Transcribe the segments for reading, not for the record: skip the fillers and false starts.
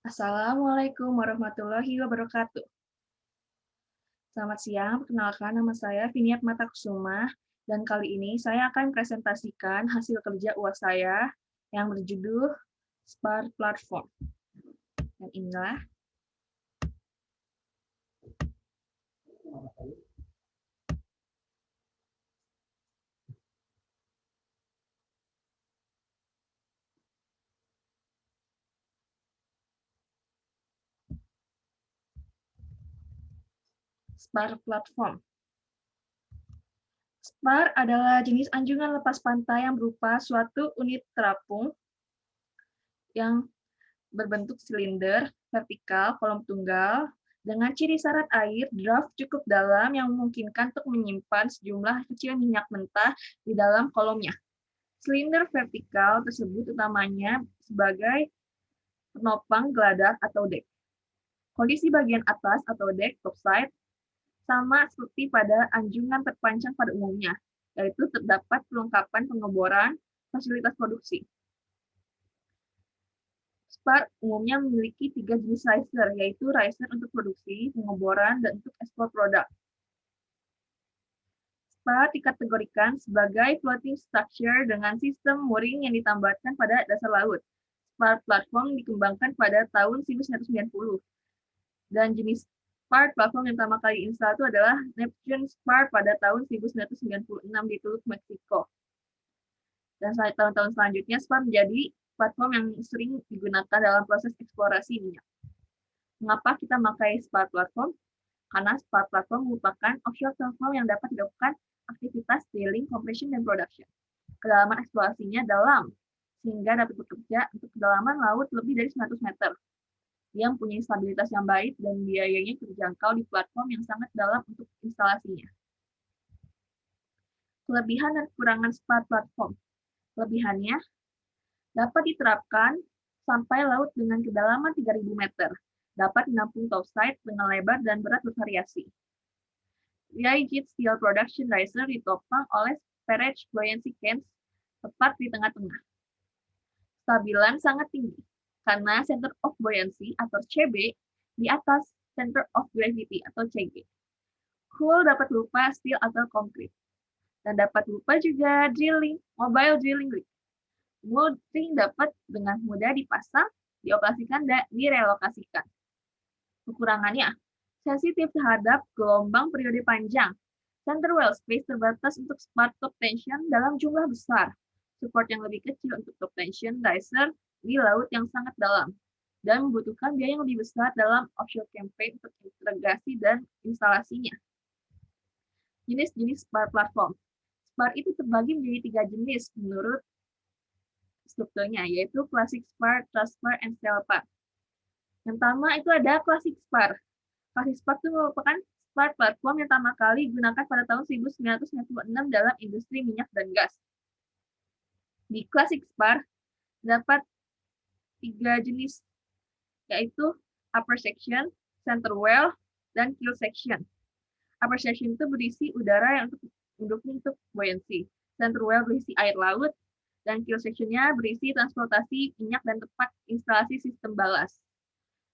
Assalamualaikum warahmatullahi wabarakatuh. Selamat siang, perkenalkan nama saya Viniat Matakusuma, dan kali ini saya akan presentasikan hasil kerja UAS saya yang berjudul Spark Platform. Dan inilah Spark Platform. Spark adalah jenis anjungan lepas pantai yang berupa suatu unit terapung yang berbentuk silinder, vertikal, kolom tunggal, dengan ciri syarat air draft cukup dalam yang memungkinkan untuk menyimpan sejumlah kecil minyak mentah di dalam kolomnya. Silinder vertikal tersebut utamanya sebagai penopang geladak atau dek. Kondisi bagian atas atau dek topside sama seperti pada anjungan terpanjang pada umumnya, yaitu terdapat perlengkapan pengeboran fasilitas produksi. Spark umumnya memiliki 3 jenis riser, yaitu riser untuk produksi, pengeboran, dan untuk ekspor produk. Spark dikategorikan sebagai floating structure dengan sistem mooring yang ditambahkan pada dasar laut. Spark platform dikembangkan pada tahun 1990. Dan jenis Spark platform yang pertama kali install itu adalah Neptune Spark pada tahun 1996 di Teluk Meksiko. Dan tahun-tahun selanjutnya, Spark menjadi platform yang sering digunakan dalam proses eksplorasi minyak. Mengapa kita memakai Spark platform? Karena Spark platform merupakan offshore platform yang dapat dilakukan aktivitas drilling, compression, dan production. Kedalaman eksplorasinya dalam, sehingga dapat bekerja untuk kedalaman laut lebih dari 100 meter. Dia mempunyai stabilitas yang baik dan biayanya terjangkau di platform yang sangat dalam untuk instalasinya. Kelebihan dan kekurangan Spark platform. Kelebihannya dapat diterapkan sampai laut dengan kedalaman 3.000 meter. Dapat menampung topside dengan lebar dan berat bervariasi. Rigid steel production riser ditopang oleh Sparage buoyancy cans tepat di tengah-tengah. Stabilan sangat tinggi, karena center of buoyancy atau CB di atas center of gravity atau CG. Hull dapat berupa steel atau konkrit, dan dapat berupa juga mobile drilling rig. Mooring dapat dengan mudah dipasang, dioperasikan, dan direlokasikan. Kekurangannya, sensitif terhadap gelombang periode panjang. Center well space terbatas untuk spark top tension dalam jumlah besar. Support yang lebih kecil untuk top tension riser di laut yang sangat dalam, dan membutuhkan biaya yang lebih besar dalam offshore campaign untuk integrasi dan instalasinya. Jenis-jenis Spark platform. Spark itu terbagi menjadi 3 jenis menurut strukturnya, yaitu Classic Spark, Trust Spark, and Sail Spark. Yang pertama itu ada Classic Spark. Classic Spark itu merupakan Spark platform yang pertama kali digunakan pada tahun 1996 dalam industri minyak dan gas. Di Classic Spark dapat 3 jenis, yaitu upper section, center well, dan keel section. Upper section itu berisi udara yang mendukung untuk buoyancy. Center well berisi air laut, dan keel section-nya berisi transportasi minyak dan tempat instalasi sistem balas.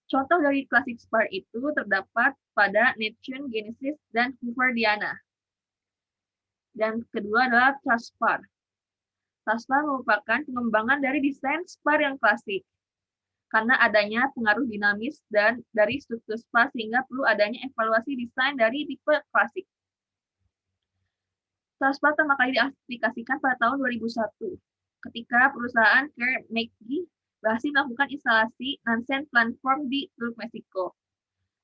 Contoh dari Classic Spark itu terdapat pada Neptune, Genesis, dan Hoover Diana. Dan kedua adalah Trust Spark. Trust Spark merupakan pengembangan dari desain Spark yang klasik, karena adanya pengaruh dinamis dan dari struktur Spark sehingga perlu adanya evaluasi desain dari tipe klasik. Trust Spark pertama kali diaplikasikan pada tahun 2001, ketika perusahaan Kerr McGee berhasil melakukan instalasi Nansen platform di Teluk Meksiko.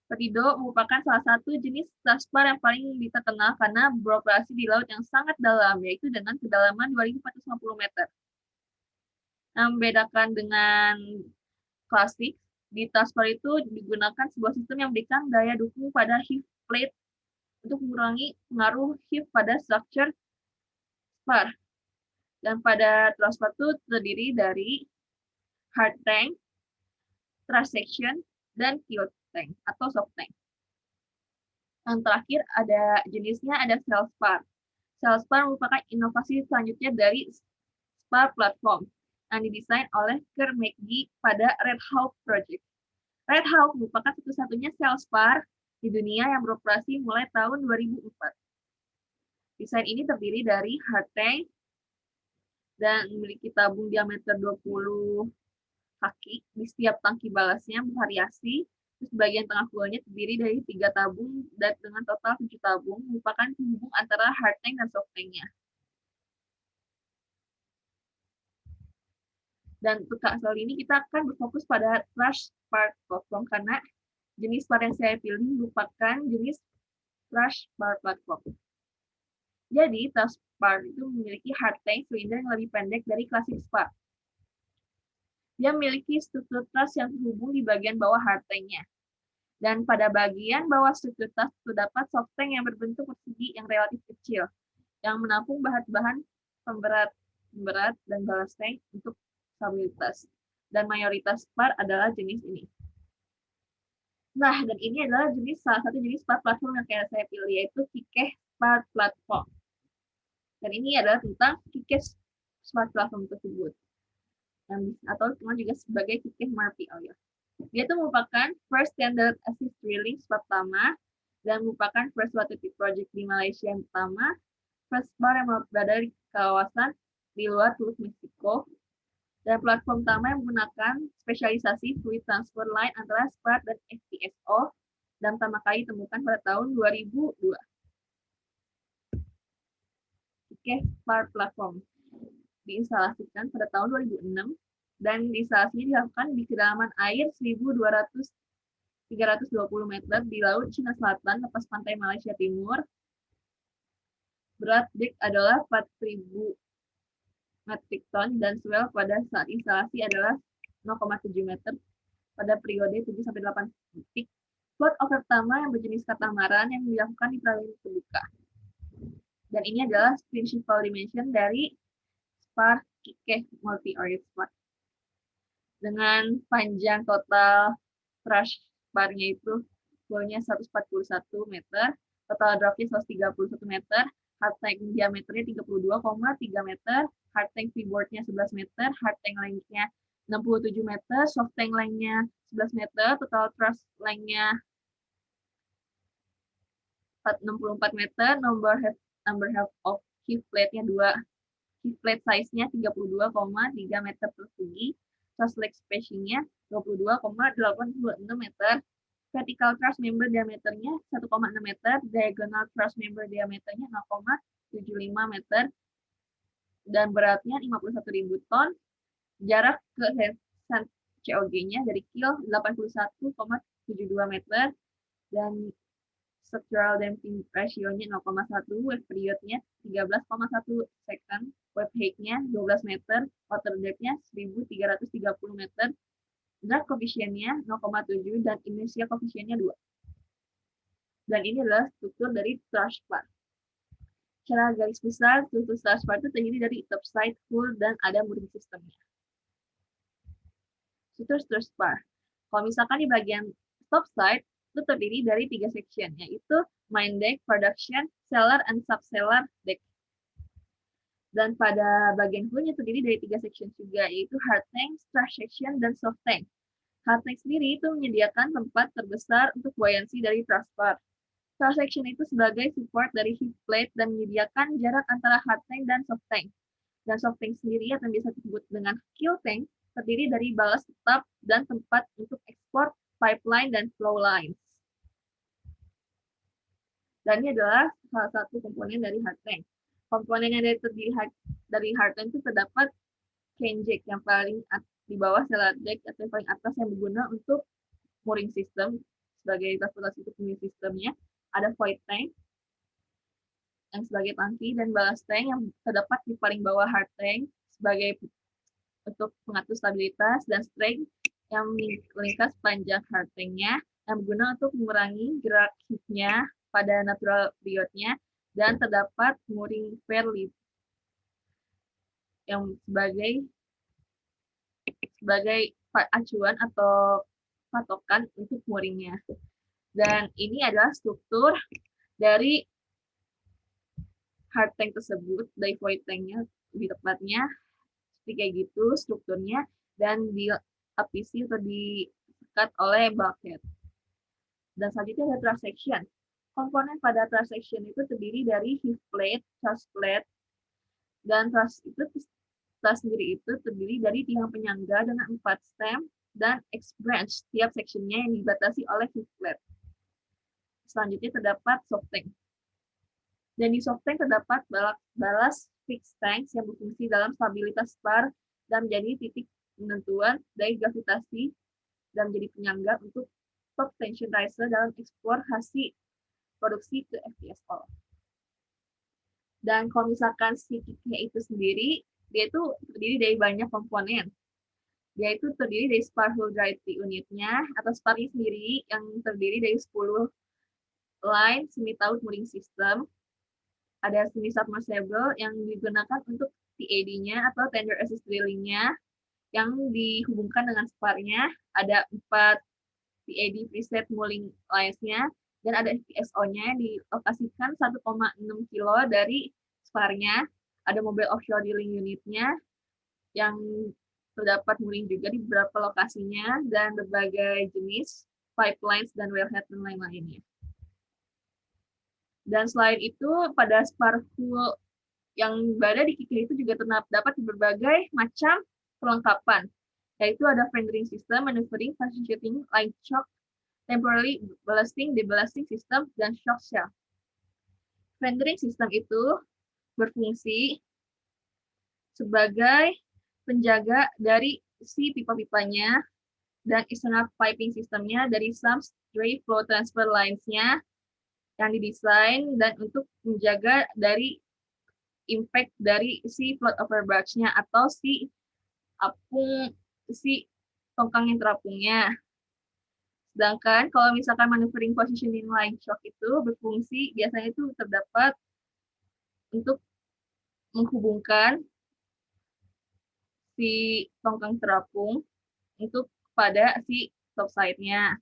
Perdido merupakan salah satu jenis Trust Spark yang paling terkenal karena beroperasi di laut yang sangat dalam, yaitu dengan kedalaman 2.450 meter. Yang membedakan dengan klasik, di Trust Spark itu digunakan sebuah sistem yang memberikan daya dukung pada heave plate untuk mengurangi pengaruh heave pada struktur Spark. Dan pada Trust Spark itu terdiri dari hard tank, truss section, dan keel tank atau soft tank. Yang terakhir jenisnya ada Sail Spark. Sail Spark merupakan inovasi selanjutnya dari Spark platform yang didesain oleh Kerr McGee pada Red Hawk Project. Red Hawk merupakan satu-satunya sel spar di dunia yang beroperasi mulai tahun 2004. Desain ini terdiri dari hard tank dan memiliki tabung diameter 20 kaki. Di setiap tangki balasnya bervariasi. Terus bagian tengah fuelnya terdiri dari 3 tabung dan dengan total 7 tabung merupakan penghubung antara hard tank dan soft tanknya. Dan untuk kali ini kita akan berfokus pada thrush spark platform karena jenis spar yang saya pilih merupakan jenis thrush spark platform. Jadi, thrush spar itu memiliki hard tank silinder yang lebih pendek dari klasik spar. Dia memiliki struktur truss yang terhubung di bagian bawah hard tank-nya. Dan pada bagian bawah struktur truss terdapat soft tank yang berbentuk persegi yang relatif kecil, yang menampung bahan-bahan pemberat dan balas tank untuk stabilitas. Dan mayoritas spar adalah jenis ini. Nah, dan ini adalah salah satu jenis spar platform yang saya pilih, yaitu Kikeh Spar Platform. Dan ini adalah tentang Kikeh Spar Platform tersebut. Atau juga sebagai Kikeh Murphy Oil. Dia itu merupakan first standard assist drilling pertama dan merupakan first water tip project di Malaysia yang pertama, first spar yang berada di kawasan di luar Teluk Meksiko, dan platform pertama yang menggunakan spesialisasi fluid transfer line antara spar dan FPSO dan pertama kali ditemukan pada tahun 2002. Oke, spar platform diinstalasikan pada tahun 2006 dan instalasinya dilakukan di kedalaman air 1.320 meter di Laut Cina Selatan, lepas pantai Malaysia Timur. Berat dek adalah 4.000 metrik ton dan swell pada saat instalasi adalah 0,7 meter pada periode 7-8 detik. Float over pertama yang berjenis katamaran yang dilakukan di perairan terbuka. Dan ini adalah principal dimension dari spar Kikeh multi-oil spar. Dengan panjang total thrush sparnya itu fullnya 141 meter, total dropnya 131 meter, hard tank diameternya 32,3 meter, hard tank freeboardnya 11 meter, hard tank lengthnya 67 meter, soft tank lengthnya 11 meter, total thrust lengthnya 64 meter, number half of key plate-nya 2. Key plate size-nya 32,3 meter persegi, thrust leg spacing-nya 22,86 meter, vertical thrust member diameternya 1,6 meter, diagonal thrust member diameternya 0,75 meter, dan beratnya 51.000 ton, jarak ke COG-nya dari kil 81,72 meter, dan structural damping ratio-nya 0,1, wave period-nya 13,1 second, wave height-nya 12 meter, water depth-nya 1.330 meter, drag coefficient-nya 0,7, dan inertia coefficient-nya 2. Dan ini adalah struktur dari thrush spar. Secara garis besar, struktur thrush spar itu terdiri dari topside, hull, dan ada mooring system-nya. Struktur thrush spar. Kalau misalkan di bagian topside, itu terdiri dari 3 section, yaitu main deck, production, cellar, and subcellar deck. Dan pada bagian hullnya terdiri dari 3 section juga, yaitu hard tank, thrush section, dan soft tank. Hard tank sendiri itu menyediakan tempat terbesar untuk buoyancy dari thrust spar. Thrush section itu sebagai support dari hip plate dan menyediakan jarak antara hard tank dan soft tank. Dan soft tank sendiri atau biasa disebut dengan kill tank terdiri dari balas tetap dan tempat untuk ekspor pipeline dan flow lines. Dan ini adalah salah satu komponen dari hard tank. Komponen yang terdiri dari hard tank itu terdapat crane jack yang paling di bawah cellar deck atau yang paling atas yang berguna untuk mooring system sebagai transportasi untuk mooring systemnya. Ada void tank yang sebagai tangki dan ballast tank yang terdapat di paling bawah hard tank sebagai untuk mengatur stabilitas, dan strength yang melingkar sepanjang hard tank-nya yang berguna untuk mengurangi gerak hip-nya pada natural period-nya, dan terdapat mooring fair lead yang sebagai acuan atau patokan untuk mooringnya. Dan ini adalah struktur dari hard tank tersebut, dari void tank-nya lebih tepatnya, seperti kayak gitu strukturnya, dan dilapisi atau terikat oleh bulkhead. Dan selanjutnya ada truss section. Komponen pada truss section itu terdiri dari heave plate, truss plate, dan truss sendiri itu terdiri dari tiang penyangga dengan 4 stem dan X branch. Tiap sectionnya yang dibatasi oleh heave plate. Selanjutnya terdapat soft tank. Dan di soft tank terdapat balas fixed tanks yang berfungsi dalam stabilitas spar dan menjadi titik penentuan dari gravitasi dan menjadi penyangga untuk top tension riser dalam ekspor hasil produksi ke FPSO. Dan kalau misalkan si kicknya itu sendiri, dia itu terdiri dari banyak komponen. Dia itu terdiri dari spar hull gravity unitnya atau sparnya sendiri yang terdiri dari 10 line semi-taut mooring system. Ada semi-submersible yang digunakan untuk TAD-nya atau tender assist drilling-nya yang dihubungkan dengan sparnya. Ada 4 TAD preset mooring lines-nya dan ada FPSO-nya dilokasikan 1,6 kilo dari sparnya. Ada mobile offshore drilling unit-nya yang terdapat mooring juga di beberapa lokasinya dan berbagai jenis pipelines dan wellhead dan lain-lainnya. Dan selain itu, pada spar hull yang berada di kikil itu juga terdapat berbagai macam perlengkapan, yaitu ada fendering system, maneuvering, shooting, line choke, temporary ballasting, deballasting system, dan shock shell. Fendering system itu berfungsi sebagai penjaga dari si pipa-pipanya dan external piping systemnya dari some stray flow transfer lines-nya yang didesain dan untuk menjaga dari impact dari si float over barge-nya atau si tongkang yang terapungnya. Sedangkan kalau misalkan maneuvering positioning line shock itu berfungsi biasanya itu terdapat untuk menghubungkan si tongkang terapung untuk pada si topside-nya.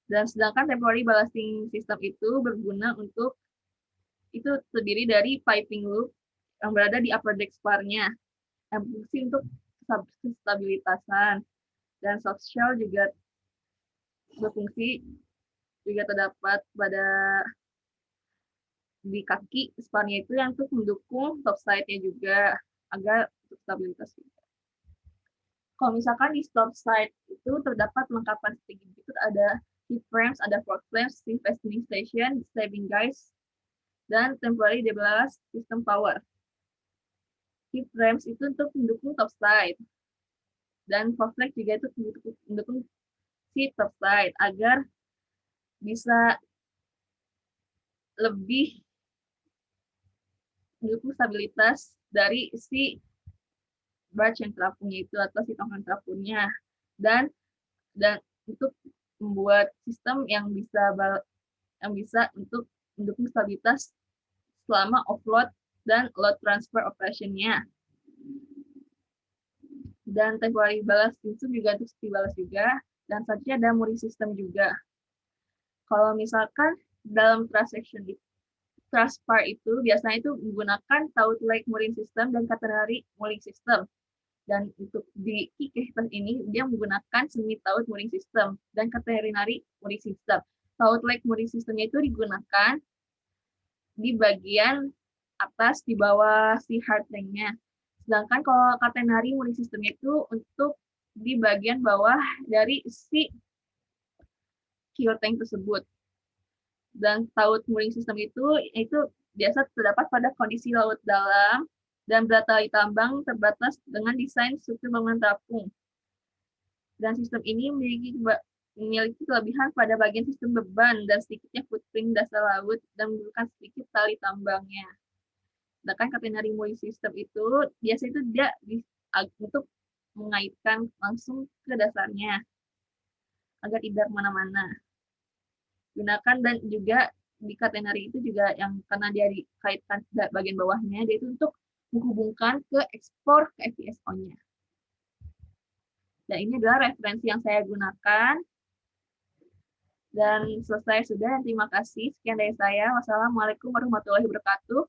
Dan sedangkan temporary ballasting system itu berguna untuk itu terdiri dari piping loop yang berada di upper deck spar-nya yang berfungsi untuk stabilitasan. Dan soft shell juga berfungsi juga terdapat pada di kaki sparnya itu yang untuk mendukung topside-nya juga agar untuk stabilitas juga. Kalau misalkan di topside itu terdapat perlengkapan seperti itu, ada heat frames, ada fork frames, steam fastening station, stabilizing guys, dan temporary deballast system power. Heat frames itu untuk mendukung topside, dan fork flange juga itu mendukung si topside agar bisa lebih mendukung stabilitas dari si barge yang terapungnya itu atau si tongkang terapungnya dan untuk membuat sistem yang bisa untuk mendukung stabilitas selama offload dan load transfer operation-nya. Dan temporary ballast itu juga untuk safety ballast juga, dan selanjutnya ada mooring system juga. Kalau misalkan dalam truss section truss spar itu biasanya itu menggunakan taut leg mooring system dan catenary mooring system. Dan untuk di Kikeh ini dia menggunakan semi taut mooring system dan catenary mooring system. Taut leg mooring systemnya itu digunakan di bagian atas di bawah si hard tank-nya. Sedangkan kalau catenary mooring systemnya itu untuk di bagian bawah dari si keel tank tersebut. Dan taut mooring system itu biasa terdapat pada kondisi laut dalam dan berat tali tambang terbatas dengan desain struktur bangunan terapung. Dan sistem ini memiliki kelebihan pada bagian sistem beban dan sedikitnya footprint dasar laut dan memerlukan sedikit tali tambangnya. Sedangkan catenary mooring system itu biasanya itu tidak untuk mengaitkan langsung ke dasarnya agar tidak kemana-mana. Gunakan dan juga di catenary itu juga yang karena dia dikaitkan bagian bawahnya dia itu untuk menghubungkan ke ekspor ke FPSO-nya. Dan ini adalah referensi yang saya gunakan. Dan selesai sudah. Terima kasih. Sekian dari saya. Wassalamualaikum warahmatullahi wabarakatuh.